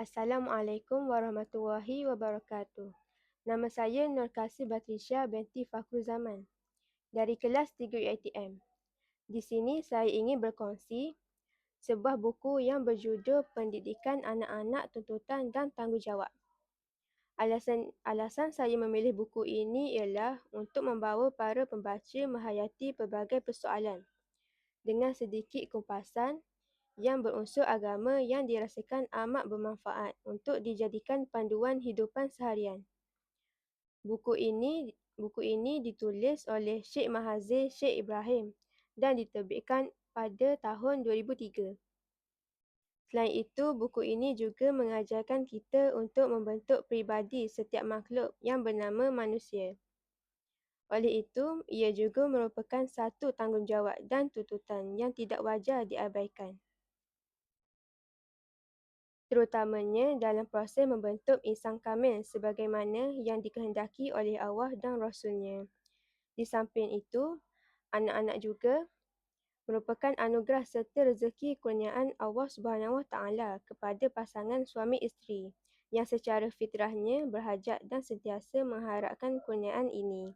Assalamualaikum warahmatullahi wabarakatuh. Nama saya Nur Kasih Batrisya binti Fakhru Zaman dari kelas 3 UiTM. Di sini saya ingin berkongsi sebuah buku yang berjudul Pendidikan Anak-anak Tuntutan dan Tanggungjawab. Alasan saya memilih buku ini ialah untuk membawa para pembaca menghayati pelbagai persoalan dengan sedikit kupasan yang berunsur agama yang dirasakan amat bermanfaat untuk dijadikan panduan hidupan seharian. Buku ini ditulis oleh Sheikh Mahazir Sheikh Ibrahim dan diterbitkan pada tahun 2003. Selain itu, buku ini juga mengajarkan kita untuk membentuk peribadi setiap makhluk yang bernama manusia. Oleh itu, ia juga merupakan satu tanggungjawab dan tuntutan yang tidak wajar diabaikan, terutamanya dalam proses membentuk insan kamil sebagaimana yang dikehendaki oleh Allah dan Rasul-Nya. Di samping itu, anak-anak juga merupakan anugerah serta rezeki kurniaan Allah SWT kepada pasangan suami isteri yang secara fitrahnya berhajat dan sentiasa mengharapkan kurniaan ini.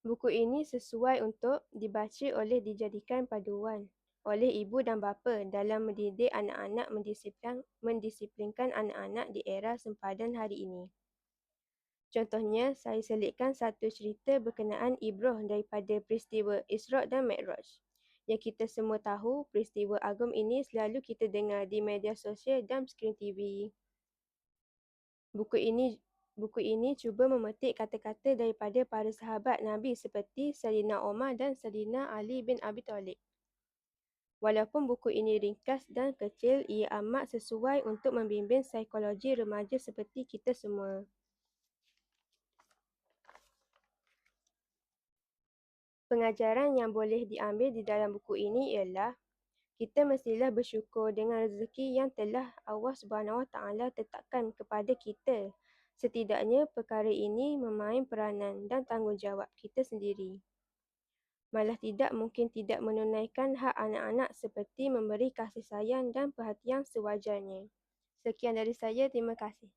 Buku ini sesuai untuk dibaca oleh dijadikan paduan oleh ibu dan bapa dalam mendidik anak-anak mendisiplinkan anak-anak di era sempadan hari ini. Contohnya, saya selitkan satu cerita berkenaan ibrah daripada peristiwa Isra' dan Mi'raj. Yang kita semua tahu, peristiwa agung ini selalu kita dengar di media sosial dan skrin TV. Buku ini cuba memetik kata-kata daripada para sahabat Nabi seperti Sayyidina Umar dan Sayyidina Ali bin Abi Thalib. Walaupun buku ini ringkas dan kecil, ia amat sesuai untuk membimbing psikologi remaja seperti kita semua. Pengajaran yang boleh diambil di dalam buku ini ialah kita mestilah bersyukur dengan rezeki yang telah Allah SWT tetapkan kepada kita. Setidaknya perkara ini memain peranan dan tanggungjawab kita sendiri. Malah mungkin tidak menunaikan hak anak-anak seperti memberi kasih sayang dan perhatian sewajarnya. Sekian dari saya, terima kasih.